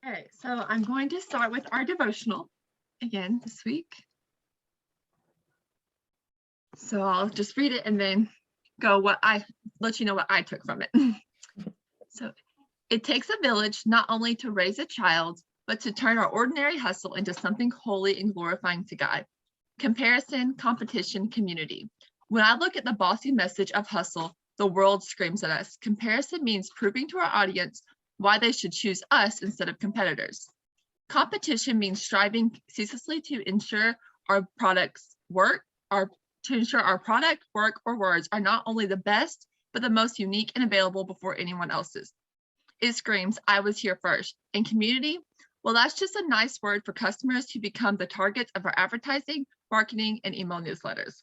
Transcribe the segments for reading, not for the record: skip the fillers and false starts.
Okay, so I'm going to start with our devotional again this week. So I'll just read it and then let you know what I took from it. So it takes a village not only to raise a child, but to turn our ordinary hustle into something holy and glorifying to God. Comparison, competition, community. When I look at the bossy message of hustle, the world screams at us. Comparison means proving to our audience why they should choose us instead of competitors. Competition means striving ceaselessly to ensure our products work, to ensure our product, work, or words are not only the best, but the most unique and available before anyone else's. It screams, I was here first. And community, well, that's just a nice word for customers who become the targets of our advertising, marketing, and email newsletters.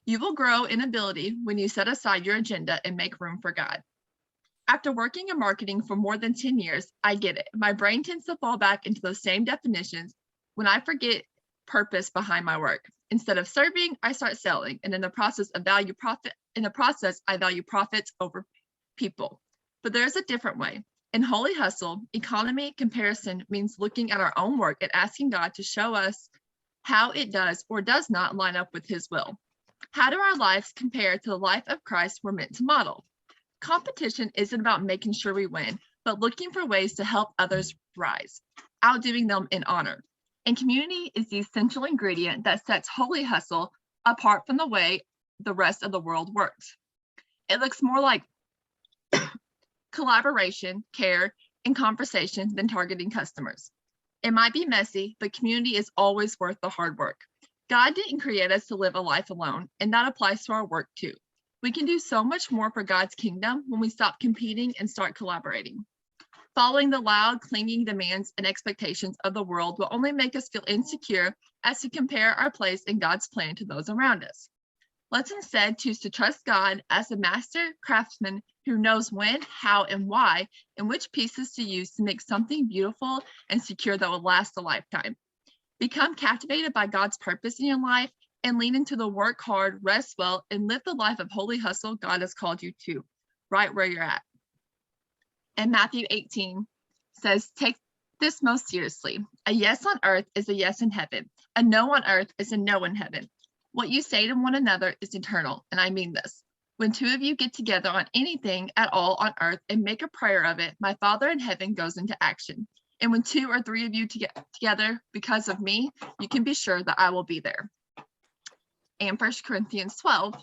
You will grow in ability when you set aside your agenda and make room for God. After working in marketing for more than 10 years, I get it. My brain tends to fall back into those same definitions when I forget purpose behind my work. Instead of serving, I start selling. And in the process, I value profits over people. But there's a different way. In Holy Hustle, economy comparison means looking at our own work and asking God to show us how it does or does not line up with his will. How do our lives compare to the life of Christ we're meant to model? Competition isn't about making sure we win, but looking for ways to help others rise, outdoing them in honor. And community is the essential ingredient that sets Holy Hustle apart from the way the rest of the world works. It looks more like collaboration, care, and conversation than targeting customers. It might be messy, but community is always worth the hard work. God didn't create us to live a life alone, and that applies to our work too. We can do so much more for God's kingdom when we stop competing and start collaborating. Following the loud, clinging demands and expectations of the world will only make us feel insecure as we compare our place in God's plan to those around us. Let's instead choose to trust God as a master craftsman who knows when, how, and why, and which pieces to use to make something beautiful and secure that will last a lifetime. Become captivated by God's purpose in your life and lean into the work hard, rest well, and live the life of holy hustle God has called you to, right where you're at. And Matthew 18 says, take this most seriously. A yes on earth is a yes in heaven. A no on earth is a no in heaven. What you say to one another is eternal, and I mean this. When two of you get together on anything at all on earth and make a prayer of it, my Father in heaven goes into action. And when 2 or 3 of you together because of me, you can be sure that I will be there. And 1 Corinthians 12.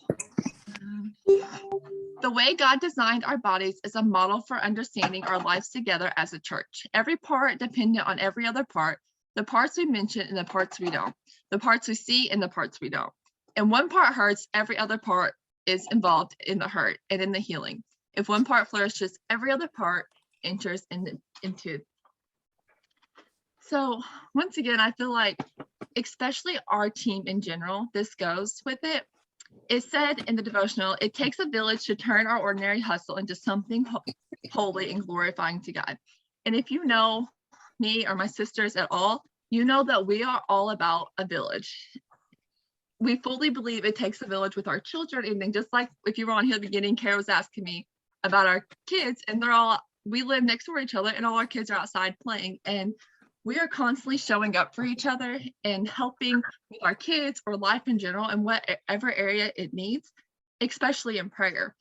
The way God designed our bodies is a model for understanding our lives together as a church. Every part dependent on every other part, the parts we mention and the parts we don't, the parts we see and the parts we don't. And one part hurts, every other part is involved in the hurt and in the healing. If one part flourishes, every other part enters into. So once again, I feel like, especially our team in general, this goes with it. It said in the devotional, it takes a village to turn our ordinary hustle into something holy and glorifying to God. And if you know me or my sisters at all, you know that we are all about a village. We fully believe it takes a village with our children. And then just like if you were on here at the beginning, Kara was asking me about our kids, and we live next door to each other and all our kids are outside playing. And we are constantly showing up for each other and helping with our kids or life in general in whatever area it needs, especially in prayer.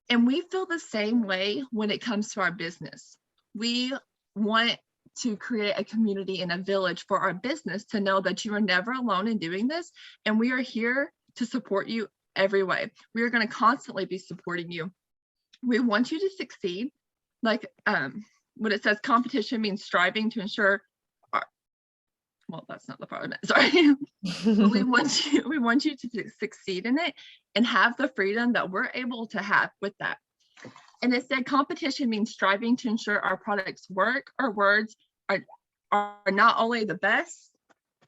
And we feel the same way when it comes to our business. We want to create a community and a village for our business to know that you are never alone in doing this. And we are here to support you every way. We are going to constantly be supporting you. We want you to succeed. Like, when it says competition means striving to ensure well, that's not the part I meant, sorry. But we want you to succeed in it and have the freedom that we're able to have with that. And it said competition means striving to ensure our products work or words are not only the best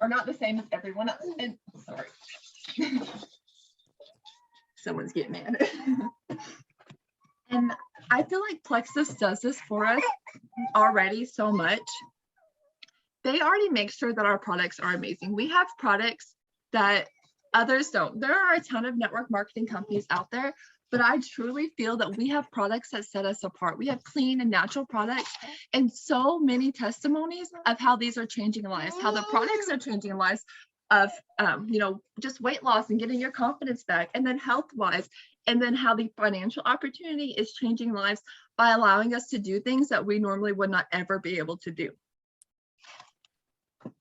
or not the same as everyone else. And sorry. Someone's getting mad. And I feel like Plexus does this for us already so much. They already make sure that our products are amazing. We have products that Others don't. There are a ton of network marketing companies out there, but I truly feel that we have products that set us apart. We have clean and natural products, and so many testimonies of how these are changing lives, how the products are changing lives of, just weight loss and getting your confidence back, and then health wise, and then how the financial opportunity is changing lives by allowing us to do things that we normally would not ever be able to do.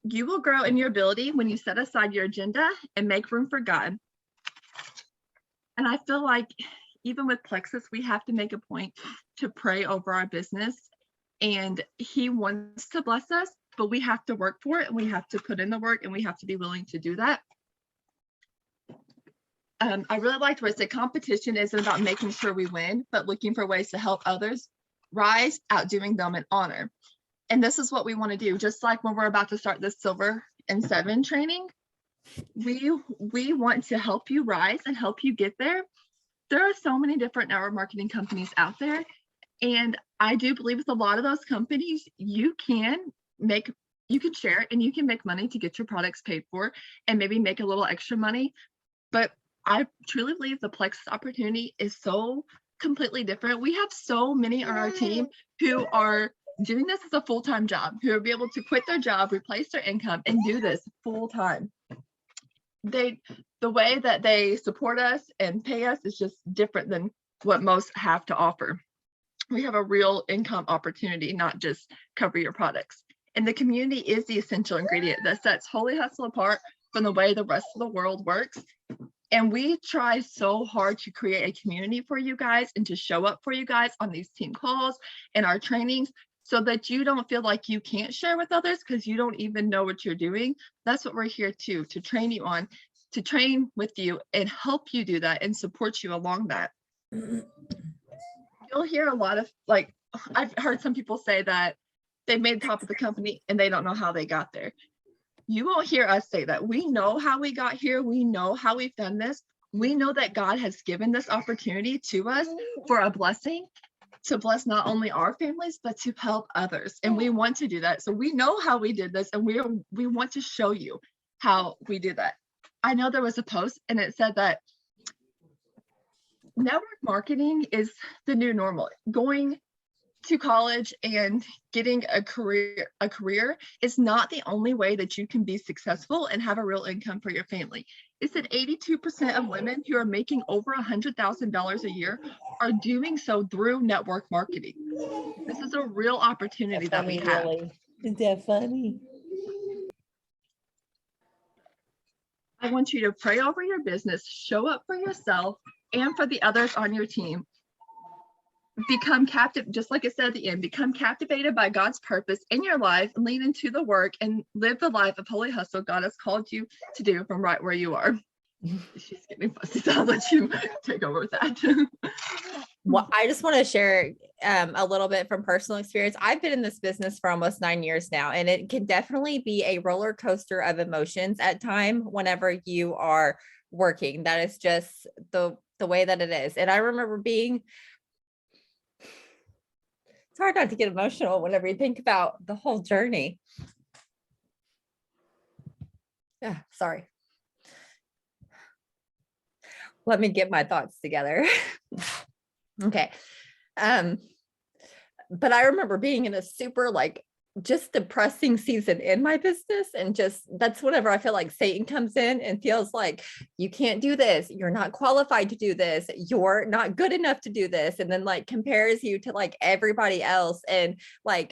You will grow in your ability when you set aside your agenda and make room for God. And I feel like even with Plexus, we have to make a point to pray over our business, and he wants to bless us, but we have to work for it, and we have to put in the work, and we have to be willing to do that. I really liked where it said competition isn't about making sure we win, but looking for ways to help others rise, outdoing them in honor. And this is what we want to do. Just like when we're about to start this Silver and 7 training, we want to help you rise and help you get there. There are so many different network marketing companies out there. And I do believe with a lot of those companies, you can share and you can make money to get your products paid for and maybe make a little extra money. But I truly believe the Plexus opportunity is so completely different. We have so many on our team who are doing this as a full-time job, who will be able to quit their job, replace their income, and do this full-time. The way that they support us and pay us is just different than what most have to offer. We have a real income opportunity, not just cover your products. And the community is the essential ingredient that sets Holy Hustle apart from the way the rest of the world works. And we try so hard to create a community for you guys and to show up for you guys on these team calls and our trainings, so that you don't feel like you can't share with others because you don't even know what you're doing. That's what we're here to train you on, to train with you and help you do that and support you along that. You'll hear a lot of, like, I've heard some people say that they made the top of the company and they don't know how they got there. You won't hear us say that. We know how we got here. We know how we've done this. We know that God has given this opportunity to us for a blessing, to bless not only our families, but to help others. And we want to do that. So we know how we did this, and we want to show you how we did that. I know there was a post and it said that network marketing is the new normal. Going to college and getting a career is not the only way that you can be successful and have a real income for your family. It said 82% of women who are making over $100,000 a year are doing so through network marketing. This is a real opportunity that we have. Really. Is that funny? I want you to pray over your business, show up for yourself and for the others on your team. Become captive, just like it said at the end, become captivated by God's purpose in your life, lean into the work, and live the life of holy hustle God has called you to do from right where you are. She's getting fussy, so I'll let you take over with that. Well, I just want to share a little bit from personal experience. I've been in this business for almost 9 years now, and it can definitely be a roller coaster of emotions at time whenever you are working. That is just the way that it is. And I remember being, it's hard not to get emotional whenever you think about the whole journey. Yeah, sorry. Let me get my thoughts together. Okay. But I remember being in a super just depressing season in my business. And just, that's whenever I feel like Satan comes in and feels like you can't do this. You're not qualified to do this. You're not good enough to do this. And then compares you to everybody else. And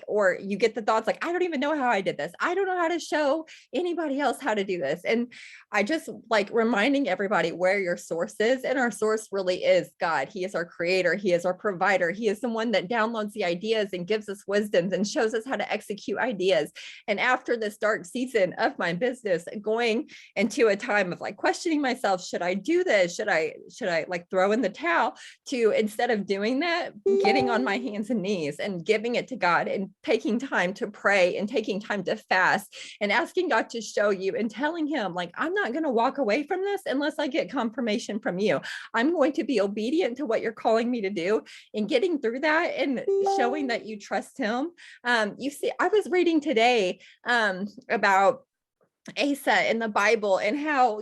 or you get the thoughts I don't even know how I did this. I don't know how to show anybody else how to do this. And I just reminding everybody where your source is. And our source really is God. He is our creator. He is our provider. He is the one that downloads the ideas and gives us wisdoms and shows us how to execute ideas. And after this dark season of my business, going into a time of questioning myself, should I do this? Should I throw in the towel? To, instead of doing that, getting on my hands and knees and giving it to God and taking time to pray and taking time to fast and asking God to show you and telling him I'm not going to walk away from this unless I get confirmation from you. I'm going to be obedient to what you're calling me to do, and getting through that and showing that you trust him. You see, I was reading today about Asa in the Bible, and how,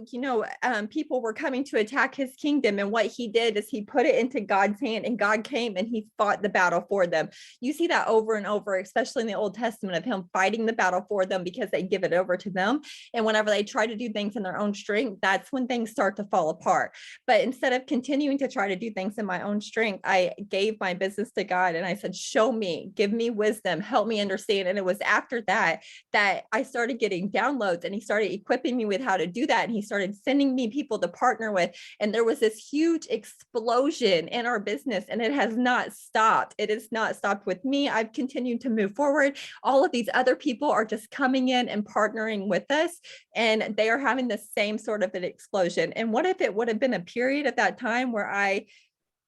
people were coming to attack his kingdom. And what he did is he put it into God's hand, and God came and he fought the battle for them. You see that over and over, especially in the Old Testament, of him fighting the battle for them because they give it over to them. And whenever they try to do things in their own strength, that's when things start to fall apart. But instead of continuing to try to do things in my own strength, I gave my business to God, and I said, show me, give me wisdom, help me understand. And it was after that I started getting downloads, and he started equipping me with how to do that. And he started sending me people to partner with. And there was this huge explosion in our business, and it has not stopped. It has not stopped with me. I've continued to move forward. All of these other people are just coming in and partnering with us, and they are having the same sort of an explosion. And what if it would have been a period at that time where I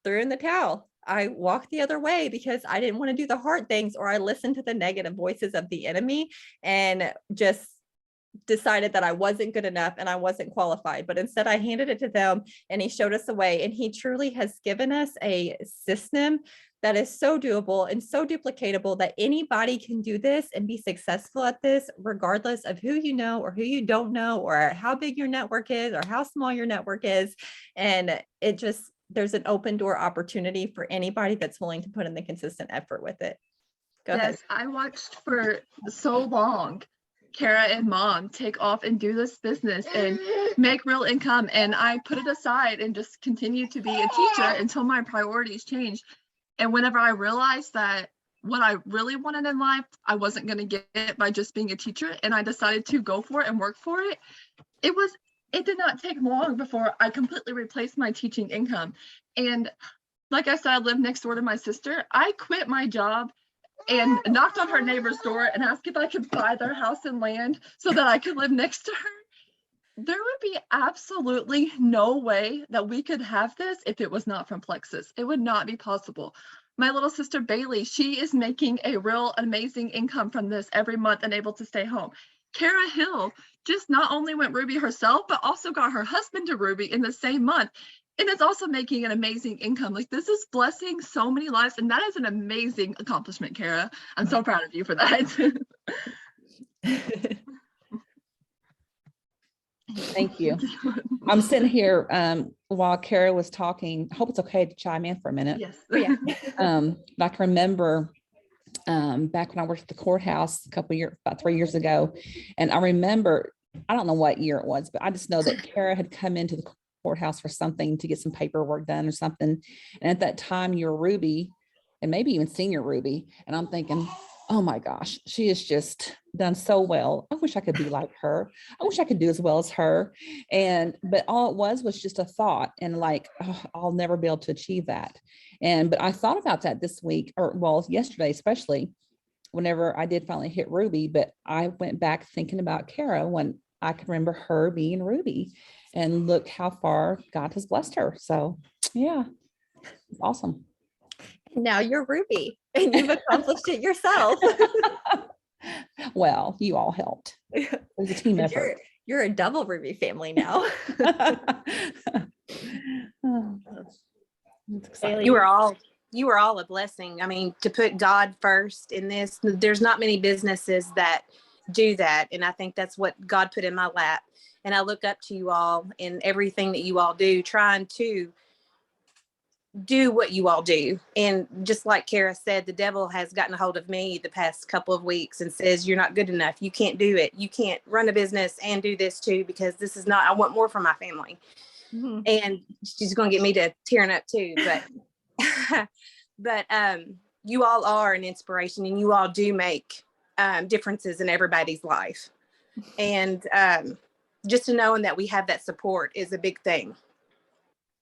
threw in the towel? I walked the other way because I didn't want to do the hard things, or I listened to the negative voices of the enemy and just decided that I wasn't good enough and I wasn't qualified. But instead I handed it to them, and he showed us a way. And he truly has given us a system that is so doable and so duplicatable that anybody can do this and be successful at this, regardless of who you know or who you don't know, or how big your network is or how small your network is. And there's an open door opportunity for anybody that's willing to put in the consistent effort with it. Go ahead. Yes, I watched for so long Kara and Mom take off and do this business and make real income. And I put it aside and just continued to be a teacher until my priorities changed. And whenever I realized that what I really wanted in life, I wasn't going to get by just being a teacher, and I decided to go for it and work for it, it did not take long before I completely replaced my teaching income. And like I said, I live next door to my sister. I quit my job and knocked on her neighbor's door and asked if I could buy their house and land so that I could live next to her. There would be absolutely no way that we could have this if it was not from Plexus. It would not be possible. My little sister Bailey, she is making a real amazing income from this every month and able to stay home. Kara Hill just not only went Ruby herself, but also got her husband to Ruby in the same month. And it's also making an amazing income. Like, this is blessing so many lives. And that is an amazing accomplishment, Kara. I'm so proud of you for that. Thank you. I'm sitting here while Kara was talking. I hope it's okay to chime in for a minute. Yes. Yeah. I can remember back when I worked at the courthouse about 3 years ago. And I remember, I don't know what year it was, but I just know that Kara had come into the courthouse for something to get some paperwork done or something. And at that time, you're Ruby, and maybe even senior Ruby. And I'm thinking, oh my gosh, she has just done so well. I wish I could be like her. I wish I could do as well as her. But all it was just a thought, and like, oh, I'll never be able to achieve that. But I thought about that this week, or well, yesterday, especially whenever I did finally hit Ruby. But I went back thinking about Kara when I can remember her being Ruby, and look how far God has blessed her. So yeah, it's awesome. Now you're Ruby, and you've accomplished it yourself. Well, you all helped. It was a team effort. You're a double Ruby family now. You were all a blessing. I mean, to put God first in this, there's not many businesses that do that. And I think that's what God put in my lap. And I look up to you all in everything that you all do, trying to do what you all do. And just like Kara said, the devil has gotten a hold of me the past couple of weeks and says, you're not good enough. You can't do it. You can't run a business and do this too, because this is not, I want more for my family. Mm-hmm. And she's going to get me to tearing up too. But you all are an inspiration, and you all do make differences in everybody's life. And just to knowing that we have that support is a big thing.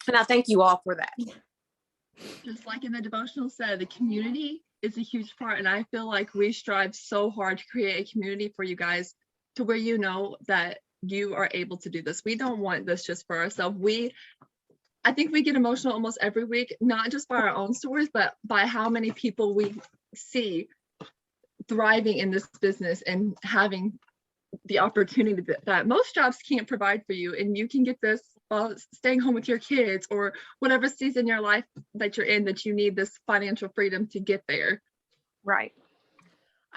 And I thank you all for that. Just like in the devotional said, the community is a huge part. And I feel like we strive so hard to create a community for you guys, to where you know that you are able to do this. We don't want this just for ourselves. I think we get emotional almost every week, not just by our own stories, but by how many people we see thriving in this business and having the opportunity that most jobs can't provide for you. And you can get this while staying home with your kids, or whatever season in your life that you're in, that you need this financial freedom to get there. Right.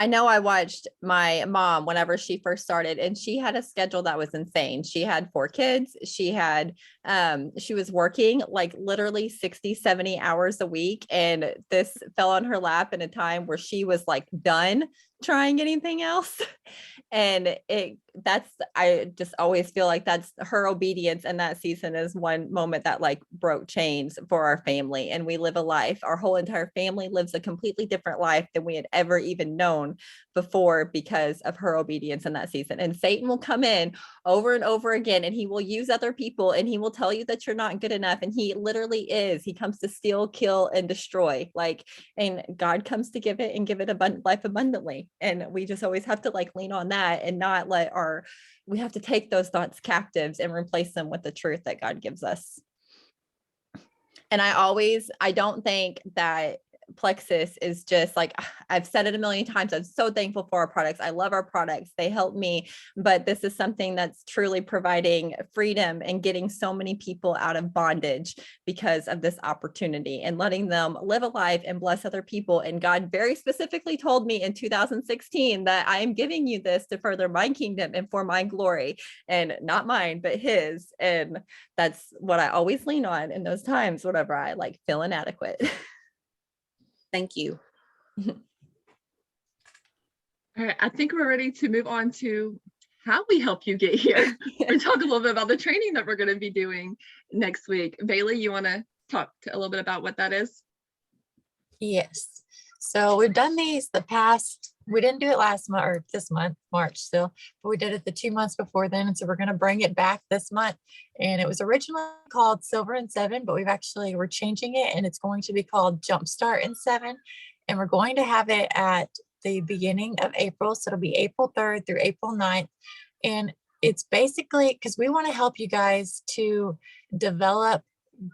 I know I watched my mom whenever she first started, and she had a schedule that was insane. She had 4 kids. She was working like literally 60, 70 hours a week. And this fell on her lap in a time where she was like done trying anything else. And I just always feel like that's her obedience. And that season is one moment that like broke chains for our family. And we live a life, our whole entire family lives a completely different life than we had ever even known before because of her obedience in that season. And Satan will come in over and over again, and he will use other people, and he will tell you that you're not good enough. And he literally is. He comes to steal, kill, and destroy. Like, and God comes to give it and give it life abundantly. And we just always have to like lean on that and not let we have to take those thoughts captives and replace them with the truth that God gives us. And I don't think that Plexus is just like, I've said it a million times. I'm so thankful for our products. I love our products. They help me, but this is something that's truly providing freedom and getting so many people out of bondage because of this opportunity and letting them live a life and bless other people. And God very specifically told me in 2016 that I am giving you this to further my kingdom and for my glory, and not mine, but his. And that's what I always lean on in those times whenever I like feel inadequate. Thank you. All right, I think we're ready to move on to how we help you get here. We're talk a little bit about the training that we're going to be doing next week. Bailey, you want to talk a little bit about what that is? Yes. So we've done these we didn't do it last month or this month, March still, but we did it the 2 months before then. And so we're going to bring it back this month. And it was originally called Silver in 7, but we're changing it, and it's going to be called Jumpstart in 7. And we're going to have it at the beginning of April. So it'll be April 3rd through April 9th. And it's basically because we want to help you guys to develop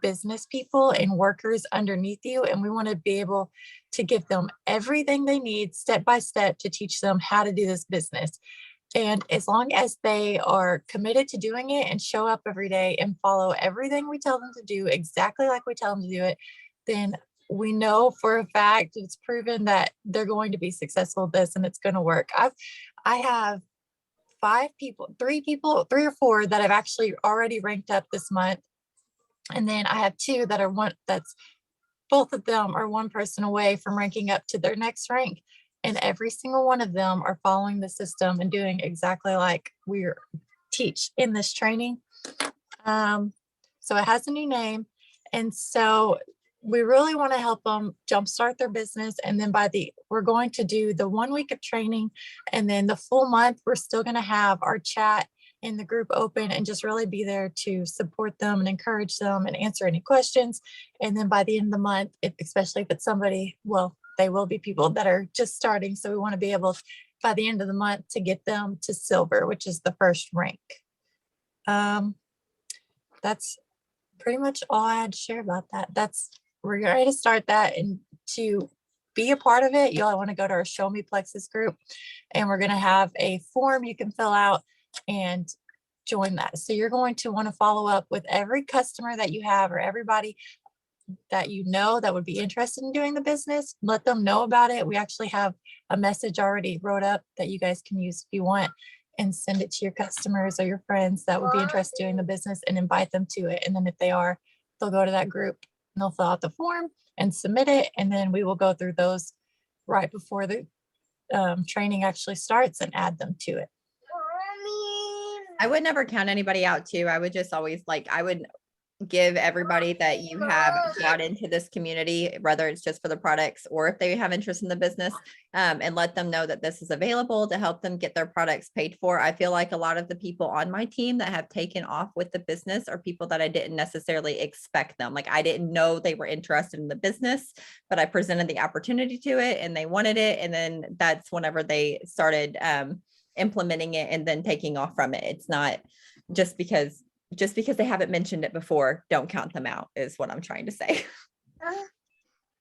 business people and workers underneath you. And we want to be able to give them everything they need step by step to teach them how to do this business. And as long as they are committed to doing it and show up every day and follow everything we tell them to do exactly like we tell them to do it, then we know for a fact, it's proven that they're going to be successful at this and it's going to work. I have 3 or 4 that I've actually already ranked up this month. And then I have 2 that both of them are 1 person away from ranking up to their next rank. And every single one of them are following the system and doing exactly like we teach in this training. So it has a new name. And so we really want to help them jumpstart their business. And then we're going to do the 1 week of training, and then the full month, we're still going to have our chat in the group open and just really be there to support them and encourage them and answer any questions. And then by the end of the month, especially if it's somebody, well, they will be people that are just starting. So we want to be able by the end of the month to get them to silver, which is the first rank. That's pretty much all I had to share about that. We're ready to start that, and to be a part of it, you'll want to go to our Show Me Plexus group, and we're going to have a form you can fill out and join that. So you're going to want to follow up with every customer that you have or everybody that you know that would be interested in doing the business. Let them know about it. We actually have a message already wrote up that you guys can use if you want, and send it to your customers or your friends that would be interested in doing the business and invite them to it. And then if they are, they'll go to that group and they'll fill out the form and submit it. And then we will go through those right before the training actually starts and add them to it. I would never count anybody out too. I would just always I would give everybody that you have brought into this community, whether it's just for the products or if they have interest in the business, and let them know that this is available to help them get their products paid for. I feel like a lot of the people on my team that have taken off with the business are people that I didn't necessarily expect them. Like I didn't know they were interested in the business, but I presented the opportunity to it and they wanted it. And then that's whenever they started implementing it and then taking off from it. It's not just because they haven't mentioned it before, don't count them out, is what I'm trying to say.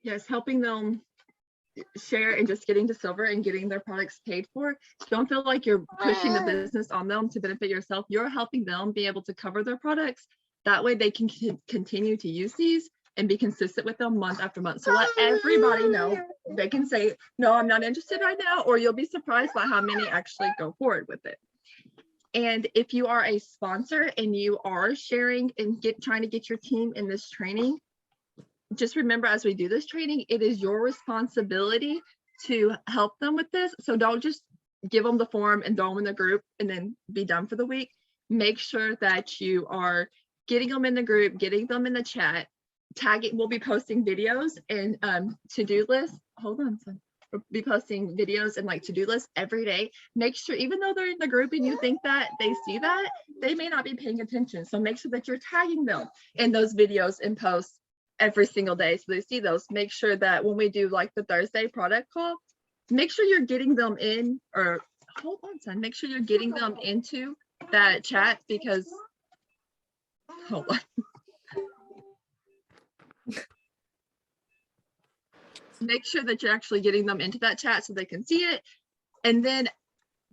Yes, helping them share and just getting to silver and getting their products paid for. Don't feel like you're pushing the business on them to benefit yourself. You're helping them be able to cover their products. That way they can continue to use these and be consistent with them month after month. So let everybody know. They can say, no, I'm not interested right now, or you'll be surprised by how many actually go forward with it. And if you are a sponsor and you are sharing and trying to get your team in this training, just remember, as we do this training, it is your responsibility to help them with this. So don't just give them the form and throw them in the group and then be done for the week. Make sure that you are getting them in the group, getting them in the chat, tagging. We'll be posting videos and to-do lists. Hold on, son. We'll be posting videos and like to-do lists every day. Make sure, even though they're in the group and you think that they see that, they may not be paying attention. So make sure that you're tagging them in those videos and posts every single day so they see those. Make sure that when we do like the Thursday product call, make sure you're getting them in, or hold on, son. Make sure you're getting them into that chat, because hold on. Make sure that you're actually getting them into that chat so they can see it. And then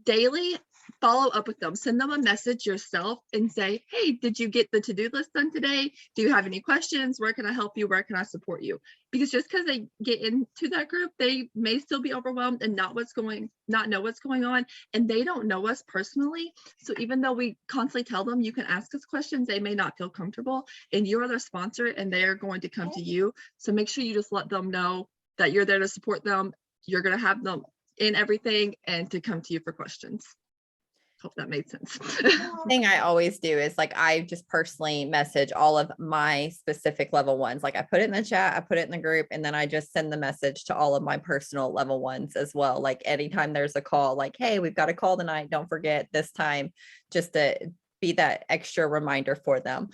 daily follow up with them. Send them a message yourself and say, hey, did you get the to-do list done today? Do you have any questions? Where can I help you? Where can I support you? Because just because they get into that group, they may still be overwhelmed and not know what's going on. And they don't know us personally. So even though we constantly tell them you can ask us questions, they may not feel comfortable, and you're their sponsor and they are going to come to you. So make sure you just let them know that you're there to support them. You're going to have them in everything and to come to you for questions. Hope that made sense. Thing I always do is like, I just personally message all of my specific level ones. Like I put it in the chat, I put it in the group, and then I just send the message to all of my personal level ones as well. Like anytime there's a call, like, hey, we've got a call tonight, don't forget this time, just to be that extra reminder for them.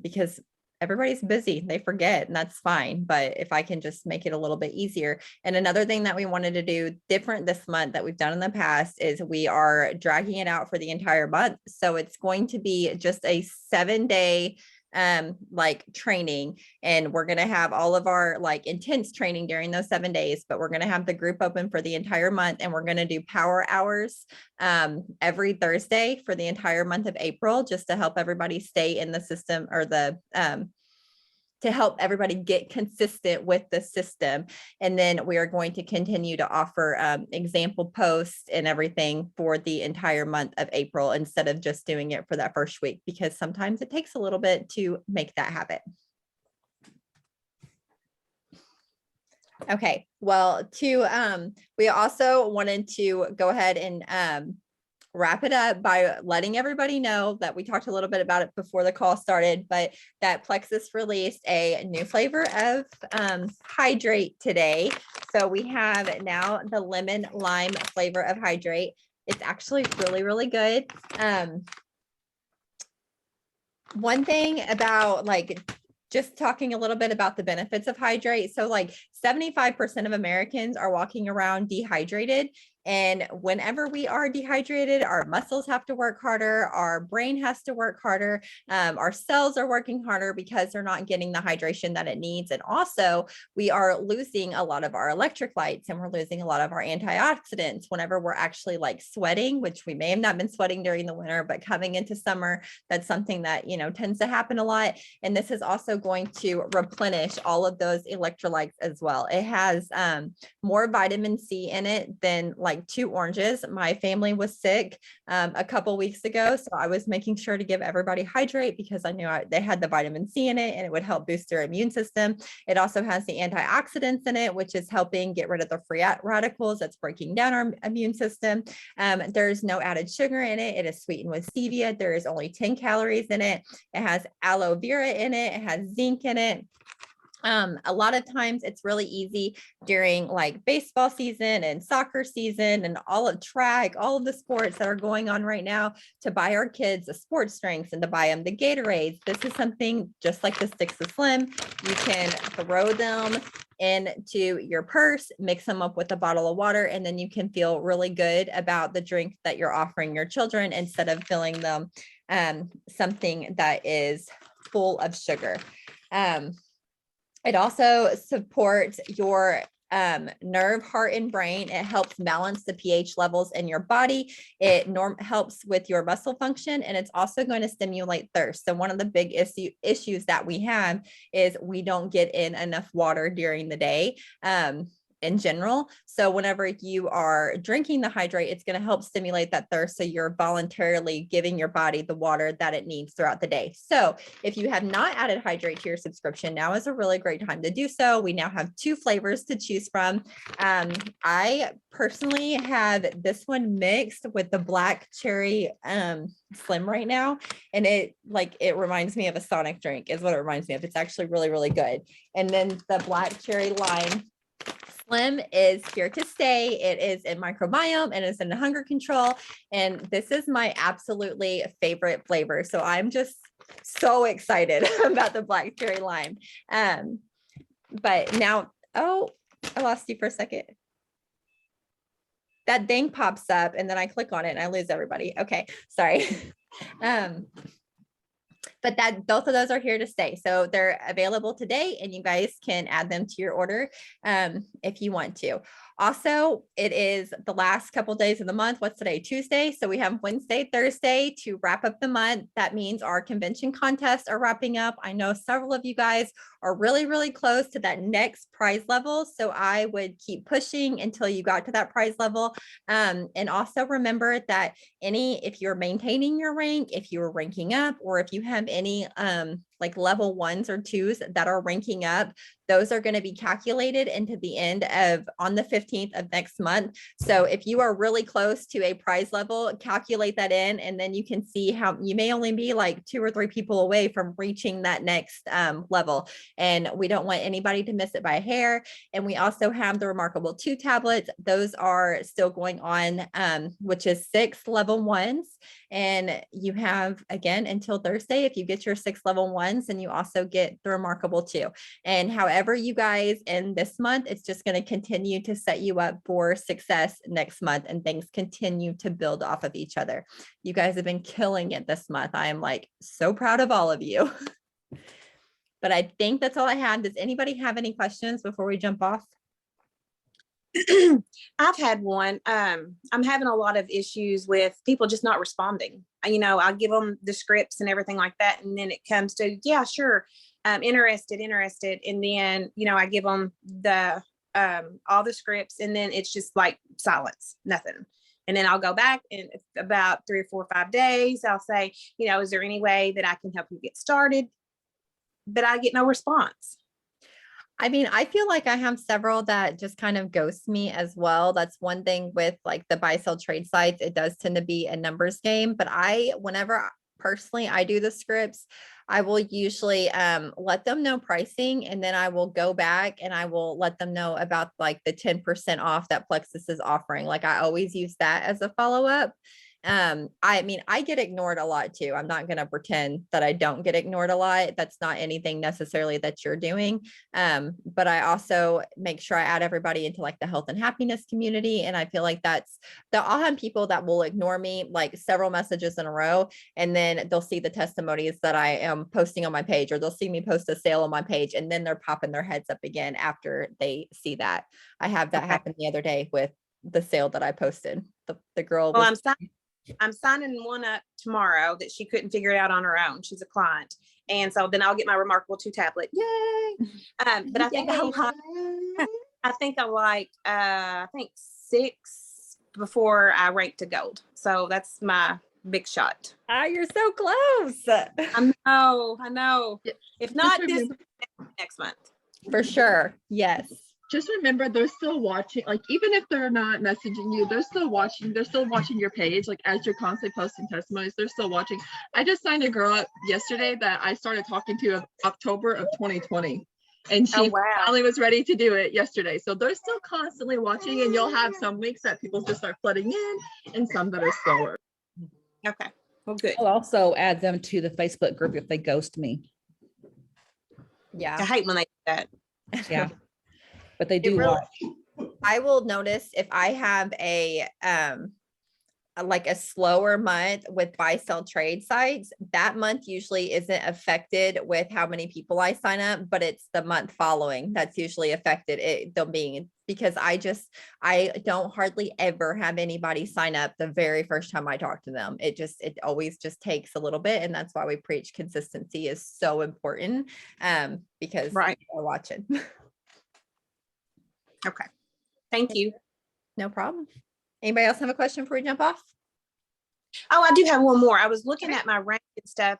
Because everybody's busy, they forget, and that's fine. But if I can just make it a little bit easier. And another thing that we wanted to do different this month that we've done in the past is we are dragging it out for the entire month. So it's going to be just a 7-day like training, and we're going to have all of our like intense training during those 7 days, but we're going to have the group open for the entire month, and we're going to do power hours every Thursday for the entire month of April, just to help everybody stay in the system, or the to help everybody get consistent with the system. And then we are going to continue to offer example posts and everything for the entire month of April, instead of just doing it for that first week, because sometimes it takes a little bit to make that happen. Okay, well, we also wanted to go ahead and wrap it up by letting everybody know that we talked a little bit about it before the call started, but that Plexus released a new flavor of Hydrate today. So we have now the lemon lime flavor of Hydrate. It's actually really, really good. One thing about like just talking a little bit about the benefits of Hydrate. So like 75% of Americans are walking around dehydrated. And whenever we are dehydrated, our muscles have to work harder, our brain has to work harder, our cells are working harder because they're not getting the hydration that it needs. And also we are losing a lot of our electrolytes, and we're losing a lot of our antioxidants whenever we're actually like sweating, which we may have not been sweating during the winter, but coming into summer, that's something that, you know, tends to happen a lot. And this is also going to replenish all of those electrolytes as well. It has more vitamin C in it than like 2 oranges. My family was sick a couple weeks ago, so I was making sure to give everybody Hydrate because I knew they had the vitamin C in it and it would help boost their immune system. It also has the antioxidants in it, which is helping get rid of the free radicals that's breaking down our immune system. There's no added sugar in it. It is sweetened with stevia. There is only 10 calories in it. It has aloe vera in it. It has zinc in it. A lot of times it's really easy during like baseball season and soccer season and all of track, all of the sports that are going on right now, to buy our kids the sports drinks and to buy them the Gatorades. This is something just like the Sticks of Slim. You can throw them into your purse, mix them up with a bottle of water, and then you can feel really good about the drink that you're offering your children, instead of filling them something that is full of sugar. It also supports your nerve, heart, and brain. It helps balance the pH levels in your body. It helps with your muscle function, and it's also going to stimulate thirst. So one of the big issues that we have is we don't get in enough water during the day. In general. So whenever you are drinking the Hydrate, it's going to help stimulate that thirst. So you're voluntarily giving your body the water that it needs throughout the day. So if you have not added Hydrate to your subscription, now is a really great time to do so. We now have 2 flavors to choose from. I personally have this one mixed with the black cherry slim right now. And it reminds me of a Sonic drink is what it reminds me of. It's actually really, really good. And then the black cherry lime Slim is here to stay. It is in microbiome and it's in hunger control. And this is my absolutely favorite flavor. So I'm just so excited about the black cherry lime. But now, oh, I lost you for a second. That thing pops up and then I click on it and I lose everybody. Okay, sorry. But both of those are here to stay. So they're available today and you guys can add them to your order if you want to. Also, it is the last couple of days of the month. What's today? Tuesday. So we have Wednesday, Thursday to wrap up the month. That means our convention contests are wrapping up. I know several of you guys are really, really close to that next prize level. So I would keep pushing until you got to that prize level. And also remember that if you're maintaining your rank, if you're ranking up, or if you have any like level 1s or 2s that are ranking up, those are going to be calculated into the end of on the 15th of next month. So if you are really close to a prize level, calculate that in, and then you can see how you may only be like 2 or 3 people away from reaching that next level. And we don't want anybody to miss it by a hair. And we also have the Remarkable 2 tablets. Those are still going on, which is 6 level 1s. And you have, again, until Thursday, if you get your 6 level 1s, and you also get the Remarkable 2. And however you guys end this month, it's just going to continue to set you up for success next month, and things continue to build off of each other. You guys have been killing it this month. I am like so proud of all of you. But I think that's all I have. Does anybody have any questions before we jump off? I've had one. I'm having a lot of issues with people just not responding. I give them the scripts and everything like that. And then it comes to, yeah, sure. Interested. And then, I give them all the scripts, and then it's just like silence, nothing. And then I'll go back in about 3 or 4 or 5 days. I'll say, is there any way that I can help you get started? But I get no response. I mean, I feel like I have several that just kind of ghost me as well. That's one thing with like the buy, sell, trade sites. It does tend to be a numbers game, but whenever personally I do the scripts, I will usually let them know pricing, and then I will go back and I will let them know about like the 10% off that Plexus is offering. Like I always use that as a follow-up. I mean, I get ignored a lot too. I'm not going to pretend that I don't get ignored a lot. That's not anything necessarily that you're doing. But I also make sure I add everybody into like the health and happiness community. And I feel like I'll have people that will ignore me like several messages in a row. And then they'll see the testimonies that I am posting on my page, or they'll see me post a sale on my page. And then they're popping their heads up again after they see that. I have that happen the other day with the sale that I posted. The girl. Well, I'm signing one up tomorrow that she couldn't figure it out on her own. She's a client. And so then I'll get my Remarkable 2 tablet. Yay. But I think I think 6 before I rank to gold. So that's my big shot. You're so close. I know. If not this next month. For sure. Yes. Just remember, they're still watching. Like, even if they're not messaging you, they're still watching. They're still watching your page. Like, as you're constantly posting testimonies, they're still watching. I just signed a girl up yesterday that I started talking to of October of 2020. And she finally was ready to do it yesterday. So they're still constantly watching, and you'll have some weeks that people just start flooding in and some that are slower. Okay. Well, good. I'll also add them to the Facebook group if they ghost me. Yeah. I hate when they do that. Yeah. But they do watch. I will notice if I have like a slower month with buy sell trade sites, that month usually isn't affected with how many people I sign up, but it's the month following that's usually affected it them being, because I don't hardly ever have anybody sign up the very first time I talk to them. It always just takes a little bit. And that's why we preach consistency is so important. Because Right. people are watching. Okay. Thank you. No problem. Anybody else have a question before we jump off? Oh, I do have one more. I was looking Okay. at my rank and stuff,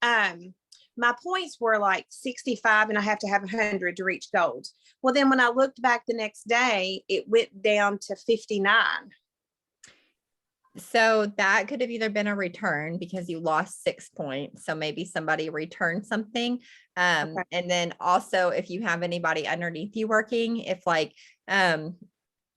and my points were like 65 and I have to have 100 to reach gold. Well, then when I looked back the next day, it went down to 59. So that could have either been a return because you lost 6 points. So maybe somebody returned something. Okay. And then also if you have anybody underneath you working, if like,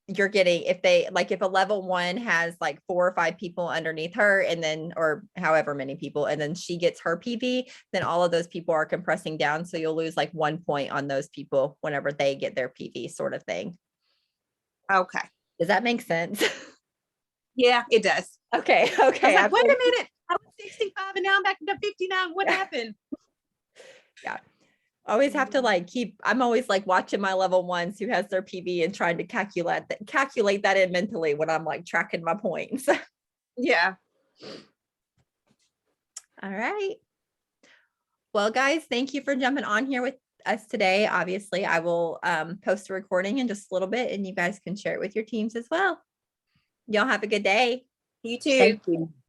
you're getting, if a level 1 has like 4 or 5 people underneath her and then, or however many people, and then she gets her PV, then all of those people are compressing down. So you'll lose like 1 point on those people whenever they get their PV sort of thing. Okay. Does that make sense? Yeah, it does. Okay. I Okay. was like, wait a minute. I was 65 and now I'm back to 59. What happened? Always have to like I'm always like watching my level 1s who has their PV and trying to calculate that in mentally when I'm like tracking my points. Yeah. All right. Well, guys, thank you for jumping on here with us today. Obviously, I will post a recording in just a little bit and you guys can share it with your teams as well. Y'all have a good day. You too. Thank you.